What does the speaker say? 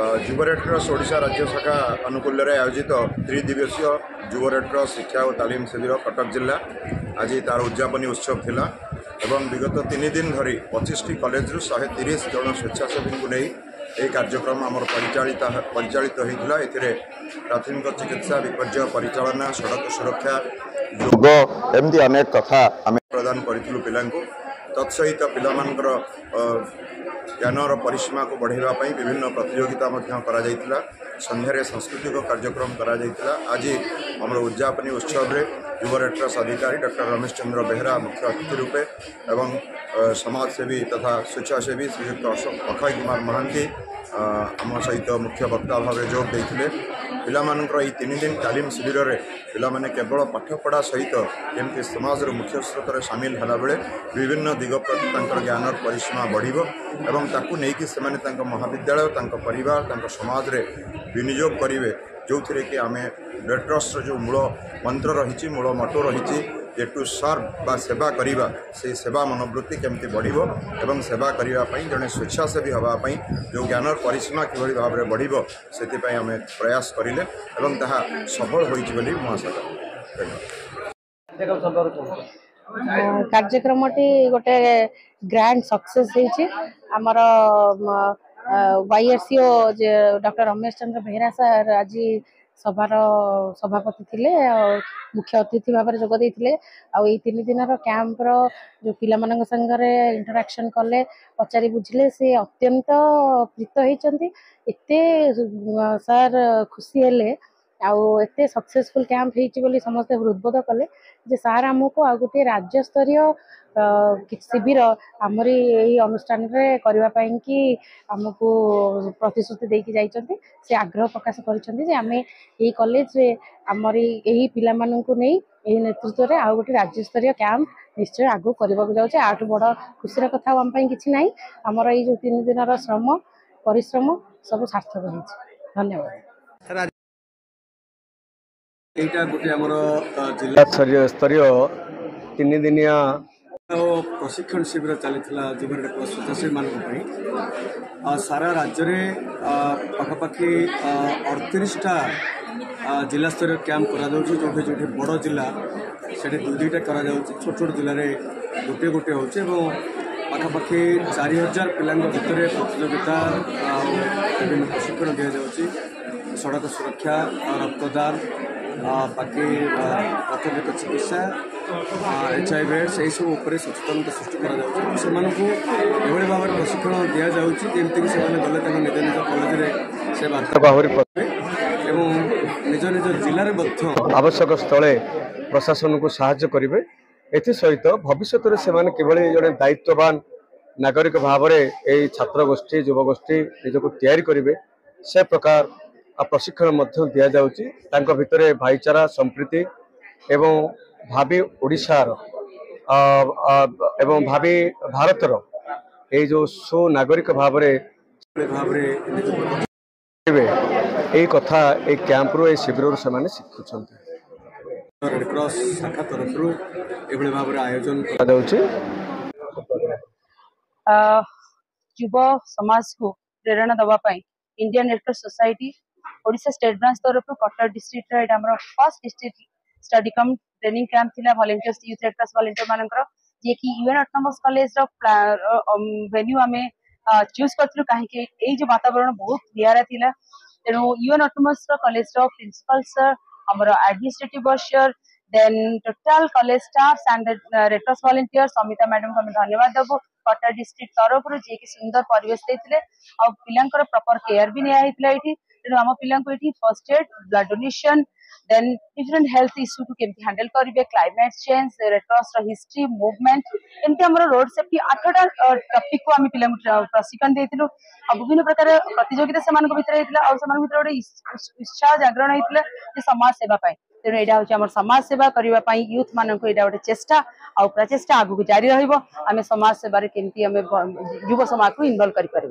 युव red cross Odisha राज्य शाखा अनुकूल आयोजित 3 दिवसीय युव रेड क्रॉस शिक्षा और तालीम शिविर कटक जिला आज तार उद्यापनी उत्सव थिला एवं विगत 3 दिन धरी 25 कॉलेज 130 जन स्वेच्छासेवी को नहीं यह कार्यक्रम आमर परिचालित होता है। प्राथमिक चिकित्सा विपर्य परिचालना सड़क सुरक्षा योग एमती अनेक कथा आम प्रदान करूँ पिला तत्सहित पिलामानकर ज्ञानर परिसीमा को बढ़ावाई विभिन्न प्रतियोगिता संध्यारे सांस्कृतिक कार्यक्रम आज आम उद्यापनी उत्सव में युव रेड क्रॉस अधिकारी डॉक्टर रमेश चंद्र बेहरा मुख्य अतिथि रूपे एवं समाजसेवी तथा स्वेच्छासेवी श्रीयुक्त अक्षय कुमार महांती आम सहित मुख्य वक्ता भाव जोग देते पिलामानंकर ई 3 दिन तालीम शिविर में पिलामाने केवल पाठपढ़ा सहित केमती समाज मुख्य स्रोत में सामिल होला बेले विभिन्न दिग प्रति ज्ञानर परिसीमा बढ़िबो एवं ताकू नेकी सेमाने महाविद्यालय परिवार समाज रे विनियोग करेंगे जो थी कि आम रेड क्रॉस जो मूल मंत्र रही मूल मटो रही जे टू सर्व बा सेवा करवा से सेवा मनोवृत्ति केमती बढ़िबो एवं सेवा करने जड़े स्वेच्छासेवी हाँपाई जो ज्ञानर परिसीमा किभली भाव में बढ़िबो से आम प्रयास करें एवं ताहा सफल होइछि आशा कार्यक्रमटी गोटे ग्रांड सक्सेस आमर YRCO doctor Ramesh Chandra Behera sir आज सभार सभापति थिले मुख्य अतिथि भाव में जोग देते आई 3 दिन कैंप जो पिला संगे इंटराक्शन कले पचारि बुझिले से अत्यंत प्रीत होती सर खुशी हेले आते सक्सेसफुल कैंप होती समस्ते हृदबोध कले जे सार आमको आ गोटे राज्य स्तरीय शिविर आमरी यही अनुष्ठान करने की आमको प्रतिश्रुति देकी जाइछन्ति से आग्रह प्रकाश करिछन्ति आम यही कॉलेज रे आमरी यही पिला माननकु नै यही नेतृत्व रे आ गोटे राज्य स्तरीय कैंप निश्चय आगु करबाक जाउछे आठु बड़ खुशीर कथा आम किछि नै आमर ये जो 3 दिन श्रम परिश्रम सब सार्थक होइछ। धन्यवाद। एटा गोटे आमर जिला स्तरीय 3 दिनिया प्रशिक्षण शिविर चली युव रेड क्रॉस स्वेच्छासेवी मान सारा राज्य में पाखापाखि 38टा जिला स्तरीय कैंप करा जो बड़ जिला से 2-2टा करा छोट छोट जिले में गोटे गोटे हो पाखापाखि 4000 पिला भितर प्रतियोगिता विभिन्न प्रशिक्षण दि जाऊँगी सड़क सुरक्षा रक्तदान बाकी प्राथमिक चिकित्सा HIV एड्स यही सब सचेतनता सृष्टि कर भाव प्रशिक्षण दि जामती गले निज निज कॉलेज से बाहरी निज निज जिले में आवश्यक स्थले प्रशासन को साहाय्य करेंगे एसहित भविष्य में से जड़े दायित्ववान नागरिक भाव में छात्र गोष्ठी युव गोष्ठी निजक तैयारी करेंगे से प्रकार प्रशिक्षण दि जाऊँगी भितर भाईचारा संप्रीति एवं भावी ओडिशार एवं भावी भारतर ये जो सुनागरिक भाव ये कथा ये कैंप रू शिविर से शिखुं रेड क्रॉस शाखा तरफ ये भाव आयोजन युव समाज को प्रेरणा दवापाई Indian Red Cross Society Odisha state branch तरफ Cuttack district first district study cum training camp थिला volunteers youth red cross volunteer मानकर जे कि यूएन ऑटोनोमस कॉलेज वेन्यू आम चूज करथलु काहे ए जो वातावरण बहुत नियारा थिला तेणु UN autonomous college principal sir हमर administrative officer then total college staff and red cross volunteers Amita madam को धन्यवाद देबो कटक डिस्ट्रिक्ट तरफ जे कि सुंदर परिवेश देथिले आ पिलांकर प्रॉपर केयर भी निया हेतिला एठी तेणु आम पिला first aid blood donation then different health issue को केमती हैंडल करेंगे climate change red cross history movement एमती आम रोड सेफ्टी 8टा टॉपिक को आम पिला प्रशिक्षण देथिलु विभिन्न प्रकार प्रतियोगिता से गोटे उत्साह जागरण होता है समाज सेवा तेणु यहाँ हूँ समाज सेवा करने यूथ मानक गोटे चेष्टा आ प्रचेषा आगू जारी रही समाज सेवा केमती आम युव समाज को इनवॉल्व कर।